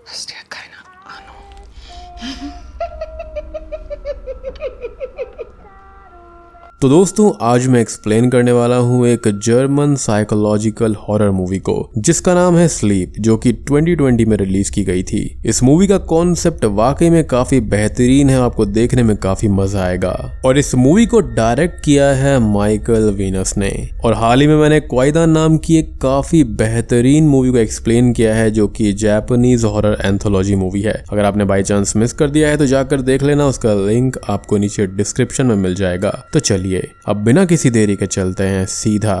Ist ja keine Ahnung. तो दोस्तों आज मैं एक्सप्लेन करने वाला हूँ एक जर्मन साइकोलॉजिकल हॉरर मूवी को जिसका नाम है स्लीप, जो कि 2020 में रिलीज की गई थी। इस मूवी का कॉन्सेप्ट वाकई में काफी बेहतरीन है, आपको देखने में काफी मजा आएगा। और इस मूवी को डायरेक्ट किया है माइकल वीनस ने। और हाल ही में मैंने क्वाइदान नाम की एक काफी बेहतरीन मूवी को एक्सप्लेन किया है जो कि जापानीज हॉरर एंथोलॉजी मूवी है। अगर आपने बाई चांस मिस कर दिया है तो जाकर देख लेना, उसका लिंक आपको नीचे डिस्क्रिप्शन में मिल जाएगा। तो चलिए अब बिना किसी देरी के चलते हैं सीधा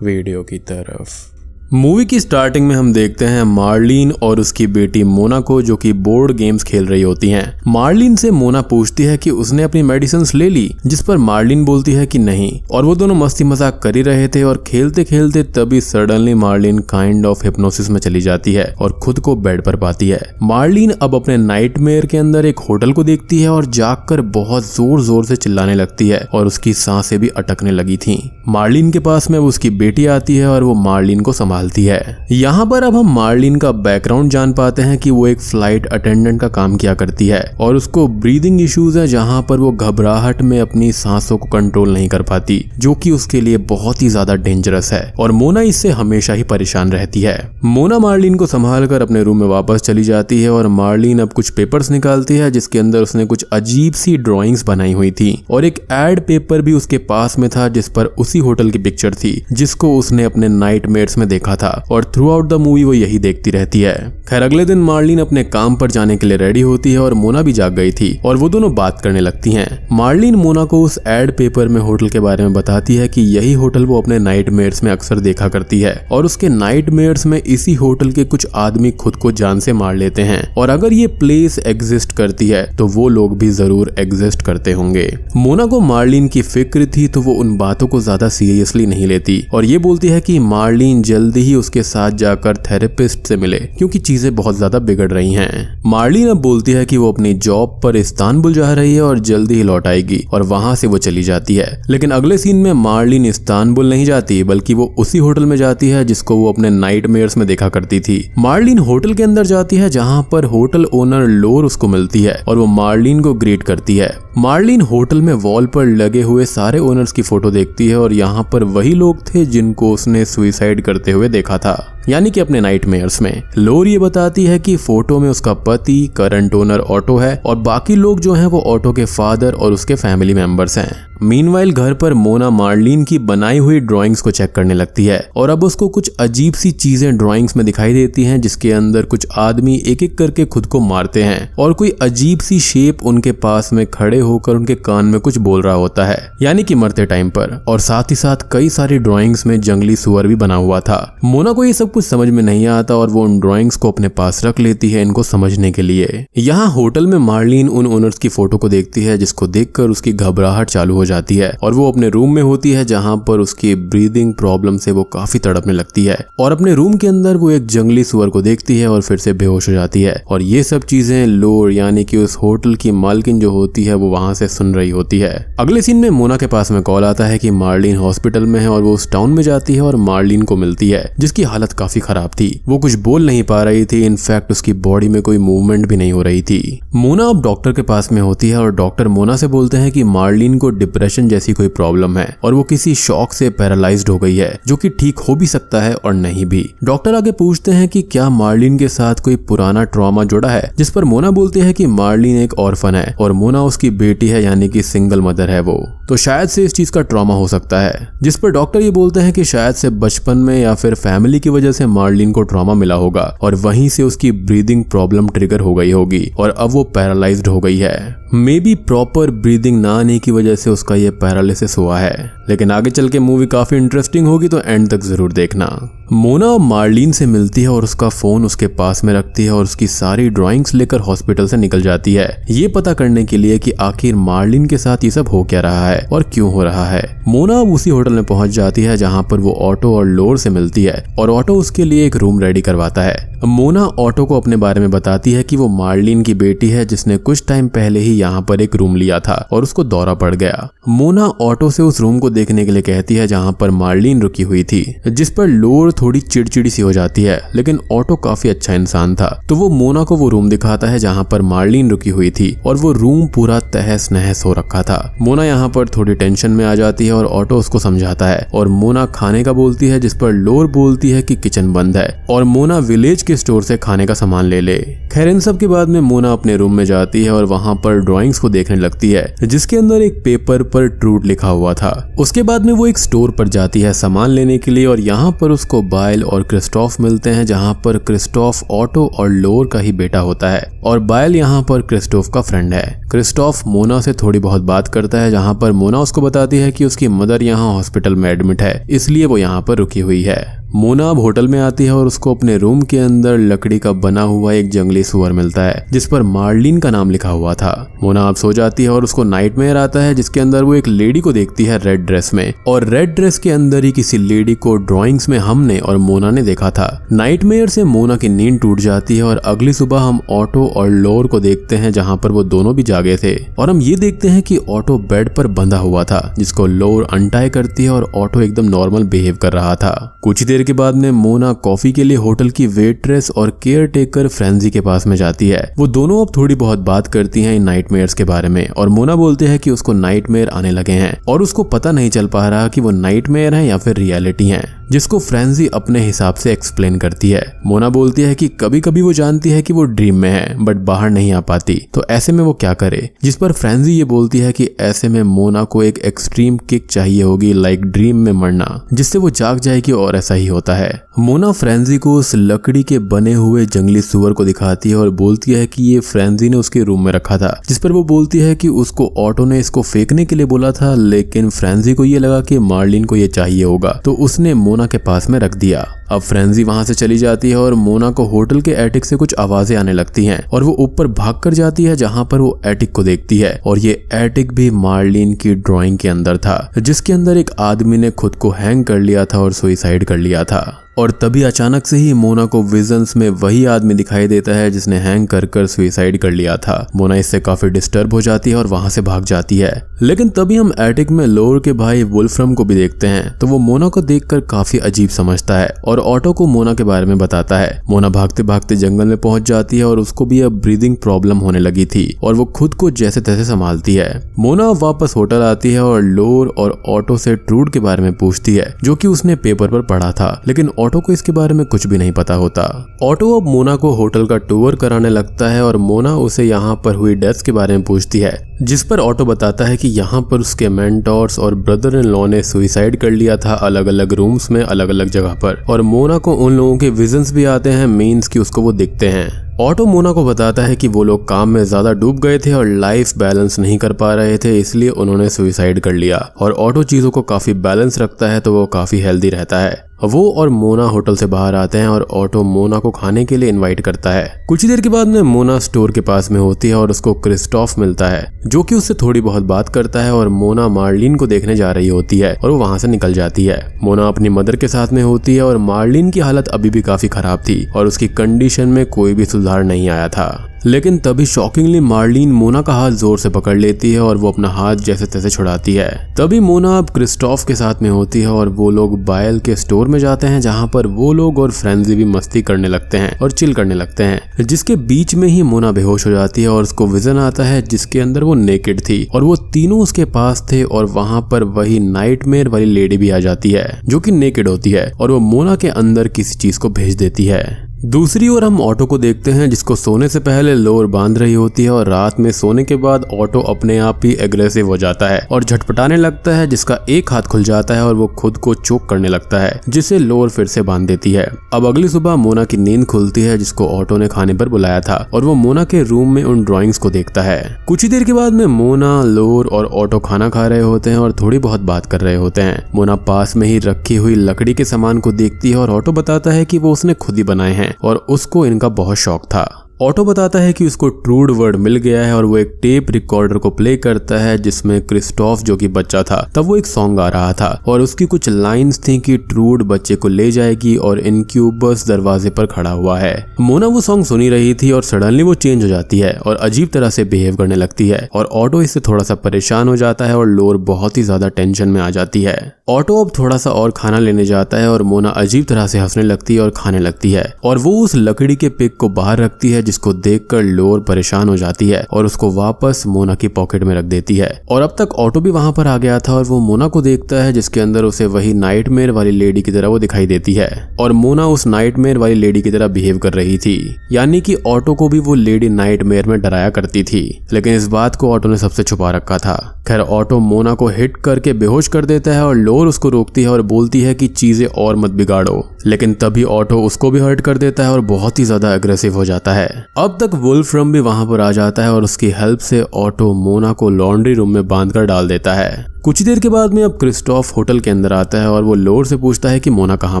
वीडियो की तरफ। मूवी की स्टार्टिंग में हम देखते हैं मार्लिन और उसकी बेटी मोना को, जो कि बोर्ड गेम्स खेल रही होती हैं। मार्लिन से मोना पूछती है कि उसने अपनी मेडिसिन्स ले ली, जिस पर मार्लिन बोलती है कि नहीं। और वो दोनों मस्ती मजाक कर ही रहे थे और खेलते खेलते तभी suddenly Marlin kind of hypnosis में चली जाती है और खुद को बेड पर पाती है। मार्लिन अब अपने नाइटमेयर के अंदर एक होटल को देखती है और जागकर बहुत जोर जोर से चिल्लाने लगती है और उसकी सांसें भी अटकने लगी थी। मार्लिन के पास में उसकी बेटी आती है और वो मार्लिन को संभालती है। यहाँ पर अब हम मार्लिन का बैकग्राउंड जान पाते हैं कि वो एक फ्लाइट अटेंडेंट का काम किया करती है और उसको ब्रीदिंग इश्यूज है, जहाँ पर वो घबराहट में अपनी सांसों को कंट्रोल नहीं कर पाती, जो कि उसके लिए बहुत ही ज्यादा डेंजरस है। और मोना इससे हमेशा ही परेशान रहती है। मोना मार्लिन को संभाल कर अपने रूम में वापस चली जाती है और मार्लिन अब कुछ पेपर्स निकालती है जिसके अंदर उसने कुछ अजीब सी ड्रॉइंग्स बनाई हुई थी और एक एड पेपर भी उसके पास में था जिस पर उसी होटल की पिक्चर थी जिसको उसने अपने नाइटमेयर्स में देखा था। और थ्रू आउट द मूवी वो यही देखती रहती है। खैर अगले दिन मार्लिन अपने काम पर जाने के लिए रेडी होती है और मोना भी जाग गई थी और वो दोनों बात करने लगती हैं। मार्लिन मोना को उस एड पेपर में होटल के बारे में बताती है कि यही होटल वो अपने नाइटमेयर्स में अक्सर देखा करती है और उसके नाइटमेयर्स में इसी होटल के कुछ आदमी खुद को जान से मार लेते हैं और अगर ये प्लेस एग्जिस्ट करती है तो वो लोग भी जरूर एग्जिस्ट करते होंगे। मोना को मार्लिन की फिक्र थी तो वो उन बातों को ज्यादा सीरियसली नहीं लेती और ये बोलती है कि मार्लिन जल्दी ही उसके साथ जाकर थेरेपिस्ट से मिले क्योंकि चीजें बहुत ज्यादा बिगड़ रही हैं। मार्लिन अब बोलती है कि वो अपनी जॉब पर इस्तांबुल जा रही है और जल्दी ही लौट आएगी और वहां से वो चली जाती है। लेकिन अगले सीन में मार्लिन इस्तांबुल नहीं जाती बल्कि वो उसी होटल में जाती है जिसको वो अपने नाइटमेयर्स में देखा करती थी। मार्लिन होटल के अंदर जाती है जहां पर होटल ओनर लोर उसको मिलती है और वो मार्लिन को ग्रीट करती है। मार्लिन होटल में वॉल पर लगे हुए सारे ओनर्स की फोटो देखती है और यहाँ पर वही लोग थे जिनको उसने सुसाइड करते हुए देखा था, यानी कि अपने नाइटमेयर्स में। लोर ये बताती है कि फोटो में उसका पति करंट ओनर ऑटो है और बाकी लोग जो हैं वो ऑटो के फादर और उसके फैमिली मेंबर्स हैं। मीनवाइल घर पर मोना मार्लिन की बनाई हुई ड्राइंग्स को चेक करने लगती है और अब उसको कुछ अजीब सी चीजें ड्राइंग्स में दिखाई देती हैं जिसके अंदर कुछ आदमी एक एक करके खुद को मारते हैं और कोई अजीब सी शेप उनके पास में खड़े होकर उनके कान में कुछ बोल रहा होता है, यानी कि मरते टाइम पर। और साथ ही साथ कई सारी ड्राइंग्स में जंगली सुअर भी बना हुआ था। मोना को ये सब कुछ समझ में नहीं आता और वो उन ड्राइंग्स को अपने पास रख लेती है इनको समझने के लिए। यहाँ होटल में मार्लिन उन ओनर्स की फोटो को देखती है जिसको देखकर उसकी घबराहट चालू हो जाती है और वो अपने रूम में होती है जहाँ पर उसकी ब्रीदिंग प्रॉब्लम से वो काफी तड़पने लगती है और अपने रूम के अंदर वो एक जंगली सुअर को देखती है और फिर से बेहोश हो जाती है। और ये सब चीजें लोर यानी कि उस होटल की मालकिन जो होती है वो वहां से सुन रही होती है। अगले सीन में मोना के पास में कॉल आता है कि मार्लिन हॉस्पिटल में है और वो उस टाउन में जाती है और मार्लिन को मिलती है जिसकी हालत काफी खराब थी। वो कुछ बोल नहीं पा रही थी, इनफैक्ट उसकी बॉडी में कोई मूवमेंट भी नहीं हो रही थी। मोना अब डॉक्टर के पास में होती है और डॉक्टर मोना से बोलते हैं कि मार्लिन को डिप्रेशन जैसी कोई प्रॉब्लम है और वो किसी शॉक से पैरालाइज्ड हो गई है, जो कि ठीक हो भी सकता है और नहीं भी। डॉक्टर आगे पूछते हैं कि क्या मार्लिन के साथ कोई पुराना ट्रॉमा जुड़ा है, जिस पर मोना बोलती है कि मार्लिन एक ऑर्फन है और मोना उसकी बेटी है, यानी कि सिंगल मदर है वो, तो शायद से इस चीज का ट्रॉमा हो सकता है। जिस पर डॉक्टर ये बोलते हैं कि शायद से बचपन में या फिर फैमिली की वजह से मार्लिन को ट्रॉमा मिला होगा और वहीं से उसकी ब्रीदिंग प्रॉब्लम ट्रिगर हो गई होगी और अब वो पैरालाइज्ड हो गई है। मे बी प्रॉपर ब्रीदिंग ना आने की वजह से उसका ये पैरालिसिस हुआ है। लेकिन आगे चल के मूवी काफी इंटरेस्टिंग होगी तो एंड तक जरूर देखना। मोना मार्लिन से मिलती है और उसका फोन उसके पास में रखती है और उसकी सारी ड्राइंग्स लेकर हॉस्पिटल से निकल जाती है, ये पता करने के लिए कि आखिर मार्लिन के साथ ये सब हो क्या रहा है और क्यों हो रहा है। मोना अब उसी होटल में पहुंच जाती है जहां पर वो ऑटो और लोर से मिलती है और ऑटो उसके लिए एक रूम रेडी करवाता है। मोना ऑटो को अपने बारे में बताती है कि वो मार्लिन की बेटी है जिसने कुछ टाइम पहले ही यहाँ पर एक रूम लिया था और उसको दौरा पड़ गया। मोना ऑटो से उस रूम को देखने के लिए कहती है जहाँ पर मार्लिन रुकी हुई थी, जिस पर लोर थोड़ी चिड़चिड़ी सी हो जाती है, लेकिन ऑटो काफी अच्छा इंसान था तो वो मोना को वो रूम दिखाता है जहाँ पर मार्लिन रुकी हुई थी और वो रूम पूरा तहस नहस हो रखा था। मोना यहाँ पर थोड़ी टेंशन में आ जाती है और ऑटो उसको समझाता है और मोना खाने का बोलती है, जिस पर लोर बोलती है कि किचन बंद है और मोना विलेज के स्टोर से खाने का सामान ले ले। खैर इन सब के बाद में मोना अपने रूम में जाती है और वहाँ पर ड्राइंग्स को देखने लगती है जिसके अंदर एक पेपर पर ट्रूथ लिखा हुआ था। उसके बाद में वो एक स्टोर पर जाती है सामान लेने के लिए और यहाँ पर उसको बाइल और क्रिस्टोफ मिलते हैं, जहाँ पर क्रिस्टोफ ऑटो और लोर का ही बेटा होता है और बाइल यहाँ पर क्रिस्टोफ का फ्रेंड है। क्रिस्टोफ मोना से थोड़ी बहुत बात करता है जहाँ पर मोना उसको बताती है कि उसकी मदर यहाँ हॉस्पिटल में एडमिट है, इसलिए वो यहाँ पर रुकी हुई है। मोना अब होटल में आती है और उसको अपने रूम के अंदर लकड़ी का बना हुआ एक जंगली सुअर मिलता है जिस पर मार्लिन का नाम लिखा हुआ था। मोना अब सो जाती है और उसको नाइटमेयर आता है जिसके अंदर वो एक लेडी को देखती है रेड ड्रेस में, और रेड ड्रेस के अंदर ही किसी लेडी को ड्राइंग्स में हमने और मोना ने देखा था। नाइटमेयर से मोना की नींद टूट जाती है और अगली सुबह हम ऑटो और लोर को देखते हैं जहाँ पर वो दोनों भी जागे थे और हम ये देखते हैं कि ऑटो बेड पर बंधा हुआ था जिसको लोर अनटाई करती है और ऑटो एकदम नॉर्मल बिहेव कर रहा था। कुछ देर के बाद में मोना कॉफी के लिए होटल की वेट्रेस और केयर टेकर फ्रेंजी के पास में जाती है। वो दोनों अब थोड़ी बहुत बात करती हैं इन नाइटमेयर्स के बारे में और मोना बोलती है कि उसको नाइटमेयर आने लगे हैं और उसको पता नहीं चल पा रहा कि वो नाइटमेयर हैं या फिर रियलिटी हैं, जिसको फ्रेंजी अपने हिसाब से एक्सप्लेन करती है। मोना बोलती है कि कभी कभी वो जानती है कि वो ड्रीम में है बट बाहर नहीं आ पाती, तो ऐसे में वो क्या करे, जिस पर फ्रेंजी ये बोलती है कि ऐसे में मोना को एक एक्सट्रीम किक चाहिए होगी, लाइक ड्रीम में मरना, जिससे वो जाग जाएगी और ऐसा ही होता है। मोना फ्रेंजी को उस लकड़ी के बने हुए जंगली सुअर को दिखाती है और बोलती है कि ये फ्रेंजी ने उसके रूम में रखा था, जिस पर वो बोलती है कि उसको ऑटो ने इसको फेंकने के लिए बोला था, लेकिन फ्रेंजी को ये लगा कि मार्लिन को ये चाहिए होगा तो उसने मोना के पास में रख दिया। अब फ्रेंजी वहां से चली जाती है और मोना को होटल के एटिक से कुछ आवाजें आने लगती हैं और वो ऊपर भाग कर जाती है जहां पर वो एटिक को देखती है और ये एटिक भी मार्लिन की ड्राइंग के अंदर था, जिसके अंदर एक आदमी ने खुद को हैंग कर लिया था और सुसाइड कर लिया था। और तभी अचानक से ही मोना को विजन्स में वही आदमी दिखाई देता है जिसने हैंग कर कर सुसाइड कर लिया था। मोना इससे काफी डिस्टर्ब हो जाती है और वहां से भाग जाती है, लेकिन तभी हम एटिक में लोर के भाई वुल्फ्रम को भी देखते हैं तो वो मोना को देखकर काफी अजीब समझता है और ऑटो को मोना के बारे में बताता है। मोना भागते भागते जंगल में पहुंच जाती है और उसको भी अब ब्रीदिंग प्रॉब्लम होने लगी थी और वो खुद को जैसे तैसे संभालती है। मोना वापस होटल आती है और लोर और ऑटो से ट्रूथ के बारे में पूछती है जो कि उसने पेपर पर पढ़ा था, लेकिन ऑटो को इसके बारे में कुछ भी नहीं पता होता। ऑटो अब मोना को होटल का टूर कराने लगता है और मोना उसे यहाँ पर हुई डेथ्स के बारे में पूछती है, जिस पर ऑटो बताता है कि यहाँ पर उसके मेंटोर्स और ब्रदर इन लॉ ने सुसाइड कर लिया था अलग अलग रूम्स में अलग अलग जगह पर, और मोना को उन लोगों के विजन्स भी आते हैं, मीन्स कि उसको वो दिखते हैं। ऑटो मोना को बताता है कि वो लोग काम में ज्यादा डूब गए थे और लाइफ बैलेंस नहीं कर पा रहे थे, इसलिए उन्होंने सुसाइड कर लिया। और ऑटो चीजों को काफी बैलेंस रखता है तो वो काफी हेल्दी रहता है। वो और मोना होटल से बाहर आते हैं और ऑटो मोना को खाने के लिए इनवाइट करता है। कुछ देर के बाद में मोना स्टोर के पास में होती है और उसको क्रिस्टोफ मिलता है जो कि उससे थोड़ी बहुत बात करता है और मोना मार्लिन को देखने जा रही होती है और वो वहां से निकल जाती है। मोना अपनी मदर के साथ में होती है और मार्लिन की हालत अभी भी काफी खराब थी और उसकी कंडीशन में कोई भी सुधार नहीं आया था, लेकिन तभी शॉकिंगली मार्लिन मोना का हाथ जोर से पकड़ लेती है और वो अपना हाथ जैसे तैसे छुड़ाती है। तभी मोना अब क्रिस्टोफ के साथ में होती है और वो लोग बायल के स्टोर में जाते हैं जहां पर वो लोग और फ्रेंजी भी मस्ती करने लगते हैं और चिल करने लगते हैं, जिसके बीच में ही मोना बेहोश हो जाती है और उसको विजन आता है जिसके अंदर वो नेकेड थी और वो तीनों उसके पास थे और वहां पर वही नाइटमेयर वाली लेडी भी आ जाती है जो कि नेकेड होती है और वो मोना के अंदर किसी चीज को भेज देती है। दूसरी ओर हम ऑटो को देखते हैं जिसको सोने से पहले लोर बांध रही होती है और रात में सोने के बाद ऑटो अपने आप ही एग्रेसिव हो जाता है और झटपटाने लगता है, जिसका एक हाथ खुल जाता है और वो खुद को चोक करने लगता है, जिसे लोर फिर से बांध देती है। अब अगली सुबह मोना की नींद खुलती है जिसको ऑटो ने खाने पर बुलाया था और वो मोना के रूम में उन ड्रॉइंग्स को देखता है। कुछ ही देर के बाद में मोना, लोर और ऑटो खाना खा रहे होते हैं और थोड़ी बहुत बात कर रहे होते हैं। मोना पास में ही रखी हुई लकड़ी के सामान को देखती है और ऑटो बताता है कि वो उसने खुद ही बनाए हैं और उसको इनका बहुत शौक था। ऑटो बताता है कि उसको ट्रूड वर्ड मिल गया है और वो एक टेप रिकॉर्डर को प्ले करता है जिसमें क्रिस्टोफ जो कि बच्चा था तब वो एक सॉन्ग आ रहा था और उसकी कुछ लाइंस थी कि ट्रूड बच्चे को ले जाएगी और इनक्यूबस दरवाजे पर खड़ा हुआ है। मोना वो सॉन्ग सुनी रही थी और सडनली वो चेंज हो जाती है और अजीब तरह से बिहेव करने लगती है और ऑटो इससे थोड़ा सा परेशान हो जाता है और लोर बहुत ही ज्यादा टेंशन में आ जाती है। ऑटो अब थोड़ा सा और खाना लेने जाता है और मोना अजीब तरह से हंसने लगती है और खाने लगती है और वो उस लकड़ी के पिक को बाहर रखती है जिसको देखकर लोर परेशान हो जाती है और उसको वापस मोना की पॉकेट में रख देती है। और अब तक ऑटो भी वहां पर आ गया था और वो मोना को देखता है जिसके अंदर उसे वही नाइटमेयर वाली लेडी की तरह वो दिखाई देती है और मोना उस नाइटमेयर वाली लेडी की तरह बिहेव कर रही थी, यानी कि ऑटो को भी वो लेडी नाइटमेयर में डराया करती थी, लेकिन इस बात को ऑटो ने सबसे छुपा रखा था। खैर ऑटो मोना को हिट करके बेहोश कर देता है और लोर उसको रोकती है और बोलती है कि चीजें और मत बिगाड़ो, लेकिन तभी ऑटो उसको भी हर्ट कर देता है और बहुत ही ज्यादा एग्रेसिव हो जाता है। अब तक वुल्फ्रम भी वहां पर आ जाता है और उसकी हेल्प से ऑटो मोना को लॉन्ड्री रूम में बांधकर डाल देता है। कुछ देर के बाद में अब क्रिस्टोफ होटल के अंदर आता है और वो लोर से पूछता है कि मोना कहाँ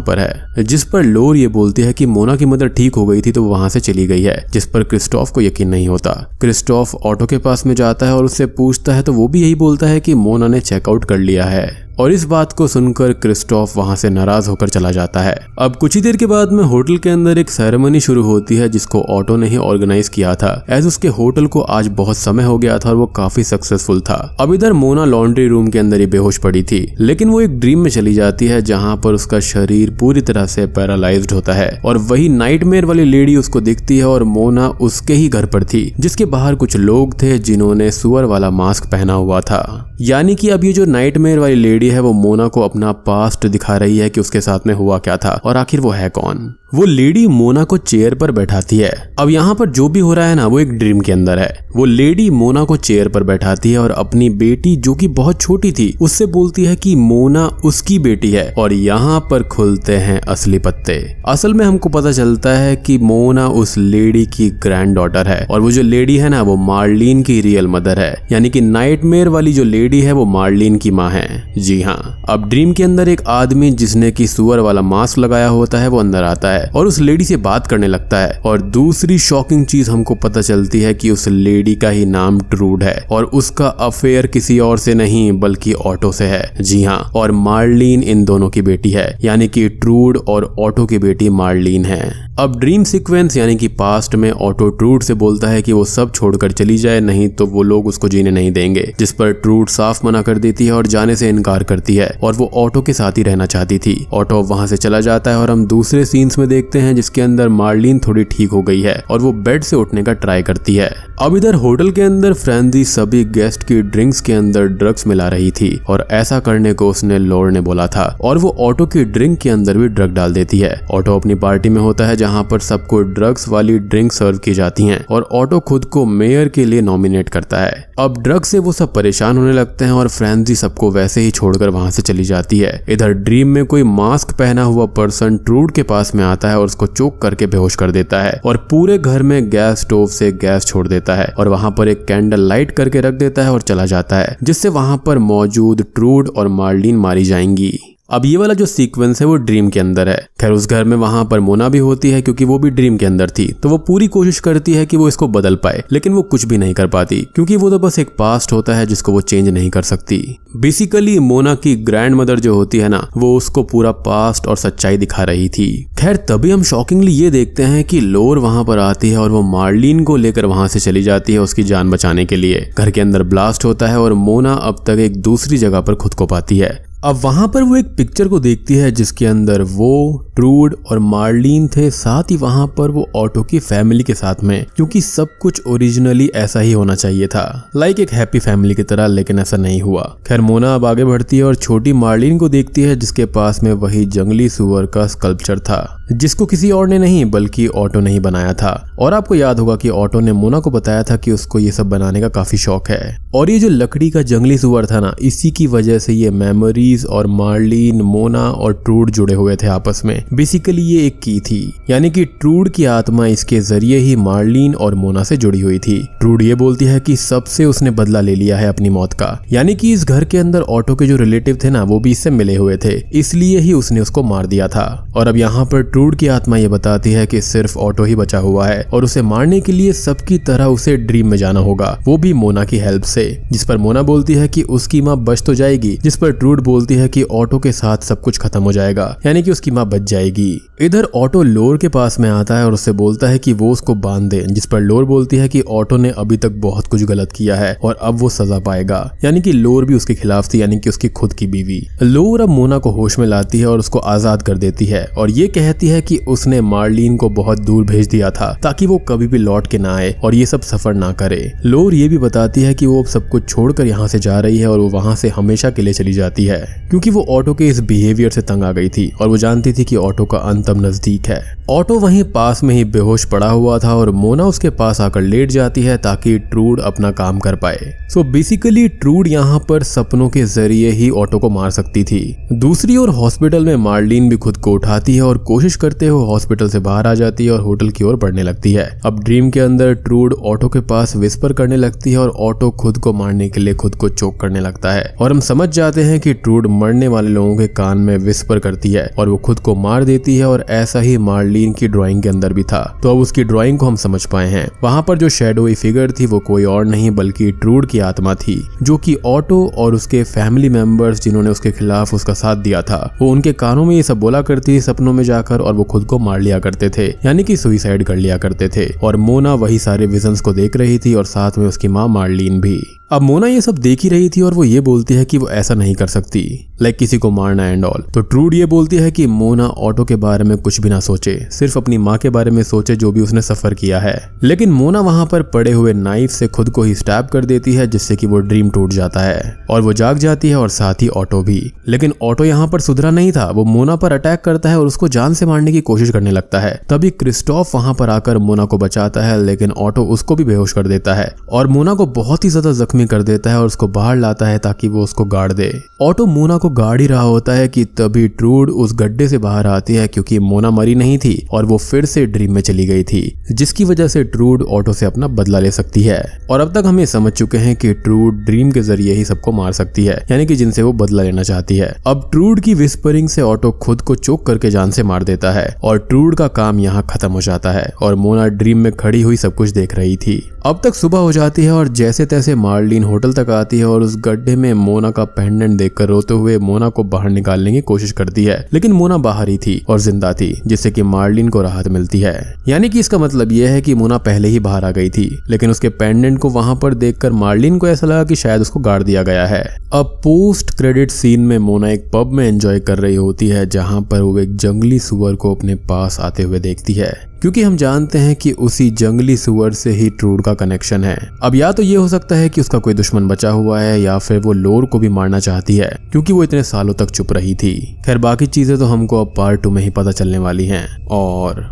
पर है, जिस पर लोर ये बोलती है कि मोना की मदर ठीक हो गई थी तो वो वहां से चली गई है, जिस पर क्रिस्टोफ को यकीन नहीं होता। क्रिस्टोफ ऑटो के पास में जाता है और उससे पूछता है तो वो भी यही बोलता है कि मोना ने चेकआउट कर लिया है और इस बात को सुनकर क्रिस्टोफ वहां से नाराज होकर चला जाता है। अब कुछ ही देर के बाद में होटल के अंदर एक सेरेमनी शुरू होती है जिसको ऑटो ने ही ऑर्गेनाइज किया था, एज उसके होटल को आज बहुत समय हो गया था और वो काफी सक्सेसफुल था। अब इधर मोना लॉन्ड्री रूम के अंदर ही बेहोश पड़ी थी, लेकिन वो एक ड्रीम में चली जाती है जहाँ पर उसका शरीर पूरी तरह से पैरालाइज्ड होता है और वही नाइटमेयर वाली लेडी उसको दिखती है और मोना उसके ही घर पर थी, जिसके बाहर कुछ लोग थे जिन्होंने सुअर वाला मास्क पहना हुआ था। यानी कि अब ये जो नाइटमेयर वाली लेडी है वो मोना को अपना पास्ट दिखा रही है कि उसके साथ में हुआ क्या था और आखिर वो है कौन। वो लेडी मोना को चेयर पर बैठाती है। अब यहाँ पर जो भी हो रहा है ना वो एक ड्रीम के अंदर है। वो लेडी मोना को चेयर पर बैठाती है और अपनी बेटी जो कि बहुत छोटी थी उससे बोलती है कि मोना उसकी बेटी है और यहाँ पर खुलते हैं असली पत्ते। असल में हमको पता चलता है कि मोना उस लेडी की ग्रैंड डॉटर है और वो जो लेडी है ना वो मार्लिन की रियल मदर है, यानी कि नाइटमेयर वाली जो लेडी है वो मार्लिन की माँ है। जी हाँ, अब ड्रीम के अंदर एक आदमी जिसने की सुअर वाला मास्क लगाया होता है वो अंदर आता है और उस लेडी से बात करने लगता है और दूसरी शॉकिंग चीज हमको पता चलती है कि उस लेडी का ही नाम ट्रूड है और उसका अफेयर किसी और से नहीं बल्कि ऑटो से है। जी हाँ, और मार्लिन इन दोनों की बेटी है, यानी कि ट्रूड और ऑटो की बेटी मार्लिन है। अब ड्रीम सीक्वेंस यानी कि पास्ट में ऑटो ट्रूड से बोलता है कि वो सब छोड़कर चली जाए, नहीं तो वो लोग उसको जीने नहीं देंगे, जिस पर ट्रूड साफ मना कर देती है और जाने से इनकार करती है और वो ऑटो के साथ ही रहना चाहती थी। ऑटो वहां से चला जाता है और हम दूसरे सीन्स में देखते हैं जिसके अंदर मार्लिन थोड़ी ठीक हो गई है और वो बेड से उठने का ट्राई करती है। अब इधर होटल के अंदर फ्रेंजी सभी गेस्ट की ड्रिंक्स के अंदर ड्रग्स मिला रही थी और ऐसा करने को उसने लोर ने बोला था और वो ऑटो की ड्रिंक के अंदर भी ड्रग डाल देती है। ऑटो अपनी पार्टी में होता है जहाँ पर सबको ड्रग्स वाली ड्रिंक सर्व की जाती हैं और ऑटो खुद को मेयर के लिए नॉमिनेट करता है। अब ड्रग्स से वो सब परेशान होने लगते हैं और फ्रेंजी सबको वैसे ही छोड़कर वहां से चली जाती है। इधर ड्रीम में कोई मास्क पहना हुआ पर्सन ट्रूड के पास में आता है और उसको चोक करके बेहोश कर देता है और पूरे घर में गैस स्टोव से गैस छोड़ देता है और वहां पर एक कैंडल लाइट करके रख देता है और चला जाता है, जिससे वहां पर मौजूद ट्रूड और मार्लिन मारी जाएंगी। अब ये वाला जो सीक्वेंस है वो ड्रीम के अंदर है। खैर उस घर में वहां पर मोना भी होती है क्योंकि वो भी ड्रीम के अंदर थी, तो वो पूरी कोशिश करती है कि वो इसको बदल पाए, लेकिन वो कुछ भी नहीं कर पाती क्योंकि वो तो बस एक पास्ट होता है जिसको वो चेंज नहीं कर सकती। बेसिकली मोना की ग्रैंड मदर जो होती है ना वो उसको पूरा पास्ट और सच्चाई दिखा रही थी। खैर तभी हम शॉकिंगली ये देखते हैं कि लोर वहां पर आती है और वो मार्लिन को लेकर वहां से चली जाती है उसकी जान बचाने के लिए। घर के अंदर ब्लास्ट होता है और मोना अब तक एक दूसरी जगह पर खुद को पाती है। अब वहां पर वो एक पिक्चर को देखती है जिसके अंदर वो ट्रूड और मार्लिन थे, साथ ही वहां पर वो ऑटो की फैमिली के साथ में, क्योंकि सब कुछ ओरिजिनली ऐसा ही होना चाहिए था, लाइक एक हैप्पी फैमिली की तरह, लेकिन ऐसा नहीं हुआ। खैर मोना अब आगे बढ़ती है और छोटी मार्लिन को देखती है जिसके पास में वही जंगली सुअर का स्कल्पचर था जिसको किसी और ने नहीं बल्कि ऑटो ने ही बनाया था। और आपको याद होगा कि ऑटो ने मोना को बताया था कि उसको ये सब बनाने का काफी शौक है और ये जो लकड़ी का जंगली सुअर था ना, इसी की वजह से ये मेमोरी थ्योरीज और मार्लिन, मोना और ट्रूड जुड़े हुए थे आपस में। बेसिकली ये एक की थी, यानी कि ट्रूड की आत्मा इसके जरिए ही मार्लिन और मोना से जुड़ी हुई थी। ट्रूड ये बोलती है कि सबसे उसने बदला ले लिया है अपनी मौत का, यानी कि इस घर के अंदर ऑटो के जो रिलेटिव थे ना वो भी इससे मिले हुए थे, इसलिए ही उसने उसको मार दिया था। और अब यहाँ पर ट्रूड की आत्मा ये बताती है कि सिर्फ ऑटो ही बचा हुआ है और उसे मारने के लिए सबकी तरह उसे ड्रीम में जाना होगा, वो भी मोना की हेल्प से। जिस पर मोना बोलती है कि उसकी माँ बच तो जाएगी, जिस पर ट्रूड बोलती है कि ऑटो के साथ सब कुछ खत्म हो जाएगा, यानी कि उसकी माँ बच जाएगी। इधर ऑटो लोर के पास में आता है और उससे बोलता है कि वो उसको बांध दे, जिस पर लोर बोलती है कि ऑटो ने अभी तक बहुत कुछ गलत किया है और अब वो सजा पाएगा, यानी कि लोर भी उसके खिलाफ थी, यानी कि उसकी खुद की बीवी। लोर अब मोना को होश में लाती है और उसको आजाद कर देती है और ये कहती है कि उसने मार्लिन को बहुत दूर भेज दिया था ताकि वो कभी भी लौट के ना आए और ये सब सफर ना करे। लोर ये भी बताती है कि वो अब सब कुछ छोड़कर यहाँ से जा रही है और वो वहाँ से हमेशा के लिए चली जाती है, क्योंकि वो ऑटो के इस बिहेवियर से तंग आ गई थी और वो जानती थी कि ऑटो का अंत अब नजदीक है। ऑटो वहीं पास में ही बेहोश पड़ा हुआ था और मोना उसके पास आकर लेट जाती है ताकि ट्रूड अपना काम कर पाए। सो बेसिकली ट्रूड यहाँ पर सपनों के जरिए ही ऑटो को मार सकती थी। दूसरी ओर हॉस्पिटल में मार्लिन भी खुद को उठाती है और कोशिश करते हुए हॉस्पिटल से बाहर आ जाती है और होटल की ओर बढ़ने लगती है। अब ड्रीम के अंदर ट्रूड ऑटो के पास विस्पर करने लगती है और ऑटो खुद को मारने के लिए खुद को चोक करने लगता है और हम समझ जाते हैं कि ट्रूड मरने वाले लोगों के कान में विस्पर करती है और वो खुद को मार देती है और ऐसा ही मार्लिन की ड्राइंग के अंदर भी था। तो अब उसकी ड्राइंग को हम समझ पाए हैं, वहां पर जो शैडोई फिगर थी वो कोई और नहीं बल्कि ट्रूड की आत्मा थी, जो कि ऑटो और उसके फैमिली मेंबर्स जिन्होंने उसके खिलाफ उसका साथ दिया था वो उनके कानों में ये सब बोला करती थी सपनों में जाकर और वो खुद को मार लिया करते थे, यानी कि सुसाइड कर लिया करते थे। और मोना वही सारे विजन्स को देख रही थी और साथ में उसकी माँ मार्लिन भी। अब मोना ये सब देख ही रही थी और वो ये बोलती है कि वो ऐसा नहीं कर सकती, लाइक किसी को मारना एंड ऑल। तो ट्रूड ये बोलती है कि मोना ऑटो के बारे में कुछ भी ना सोचे, सिर्फ अपनी माँ के बारे में सोचे जो भी उसने सफर किया है। लेकिन मोना वहां पर पड़े हुए नाइफ से खुद को ही स्टैब कर देती है, जिससे कि वो ड्रीम टूट जाता है और वो जाग जाती है और साथ ही ऑटो भी। लेकिन ऑटो यहाँ पर सुधरा नहीं था, वो मोना पर अटैक करता है और उसको जान से मारने की कोशिश करने लगता है। तभी क्रिस्टोफ वहां पर आकर मोना को बचाता है, लेकिन ऑटो उसको भी बेहोश कर देता है और मोना को बहुत ही ज्यादा जख्मी कर देता है और उसको बाहर लाता है ताकि वो उसको गाड़ दे। ऑटो मोना को गाड़ ही रहा होता है कि तभी ट्रूड उस गड्ढे से बाहर आती है, क्योंकि मोना मरी नहीं थी और वो फिर से ड्रीम में चली गई थी, जिसकी वजह से ट्रूड ऑटो से अपना बदला ले सकती है। और अब तक हम ये समझ चुके हैं कि ट्रूड ड्रीम के जरिए ही सबको मार सकती है, यानी कि जिनसे वो बदला लेना चाहती है। अब ट्रूड की विस्परिंग से ऑटो खुद को चोक करके जान से मार देता है और ट्रूड का काम यहाँ खत्म हो जाता है और मोना ड्रीम में खड़ी हुई सब कुछ देख रही थी। अब तक सुबह हो जाती है और जैसे तैसे मार्लिन होटल तक आती है और उस गड्ढे में मोना का पेंडेंट देखकर रोते हुए मोना को बाहर निकालने की कोशिश करती है, लेकिन मोना बाहर ही थी और जिंदा थी, जिससे कि मार्लिन को राहत मिलती है। यानी कि इसका मतलब यह है कि मोना पहले ही बाहर आ गई थी, लेकिन उसके पेंडेंट को वहां पर देखकर मार्लिन को ऐसा लगा कि शायद उसको गाड़ दिया गया है। अब पोस्ट क्रेडिट सीन में मोना एक पब में एंजॉय कर रही होती है, जहां पर वो एक जंगली सुअर को अपने पास आते हुए देखती है, क्योंकि हम जानते हैं कि उसी जंगली सुअर से ही ट्रूड का कनेक्शन है। अब या तो ये हो सकता है कि उसका कोई दुश्मन बचा हुआ है या फिर वो लोर को भी मारना चाहती है, क्योंकि वो इतने सालों तक चुप रही थी। खैर बाकी चीजें तो हमको अब पार्ट 2 में ही पता चलने वाली हैं। और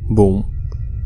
बूम,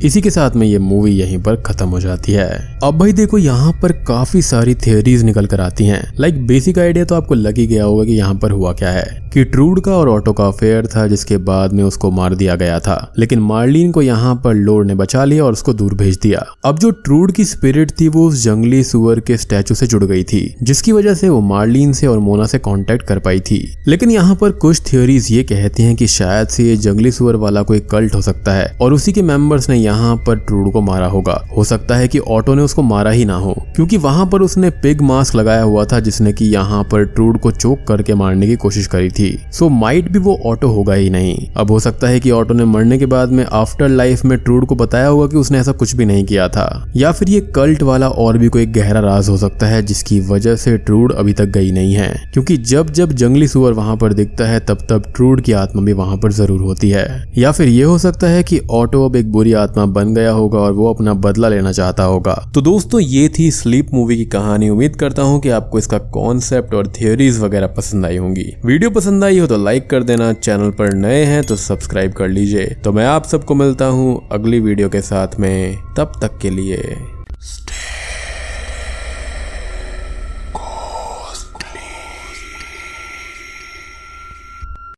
इसी के साथ में ये मूवी यहीं पर खत्म हो जाती है। अब भाई देखो यहाँ पर काफी सारी थियरीज निकल कर आती हैं। लाइक बेसिक आइडिया तो आपको लग ही गया होगा कि यहाँ पर हुआ क्या है, कि ट्रूड का और ऑटो का अफेयर था, जिसके बाद में उसको मार दिया गया था, लेकिन मार्लिन को यहाँ पर लोर ने बचा लिया और उसको दूर भेज दिया। अब जो ट्रूड की स्पिरिट थी वो उस जंगली सुअर के स्टैचू से जुड़ गई थी, जिसकी वजह से वो मार्लिन से और मोना से कांटेक्ट कर पाई थी। लेकिन यहाँ पर कुछ थियोरीज ये कहती हैं कि शायद से ये जंगली सुअर वाला कोई कल्ट हो सकता है और उसी के मेंबर्स ने यहाँ पर ट्रूड को मारा होगा। हो सकता है कि ऑटो ने उसको मारा ही ना हो, क्योंकि वहां पर उसने पिग मास्क लगाया हुआ था, जिसने कि यहाँ पर ट्रूड को चोक करके मारने की कोशिश करी थी। सो माइट भी वो ऑटो होगा ही नहीं। अब हो सकता है कि ऑटो ने मरने के बाद में आफ्टर लाइफ में ट्रूड को बताया होगा कि उसने ऐसा कुछ भी नहीं किया था, या फिर ये कल्ट वाला और भी कोई गहरा राज हो सकता है जिसकी वजह से ट्रूड अभी तक गई नहीं है, क्योंकि जब जब जंगली सुअर वहां पर दिखता है तब तब ट्रूड की आत्मा भी वहां पर जरूर होती है। या फिर ये हो सकता है कि ऑटो अब एक बुरी आत्मा बन गया होगा और वो अपना बदला लेना चाहता होगा। तो दोस्तों ये थी स्लीप मूवी की कहानी। उम्मीद करता हूँ कि आपको इसका कॉन्सेप्ट और थियोरीज वगैरह पसंद आई होंगी। वीडियो पसंद आई हो तो लाइक कर देना, चैनल पर नए हैं तो सब्सक्राइब कर लीजिए। तो मैं आप सबको मिलता हूँ अगली वीडियो के साथ में, तब तक के लिए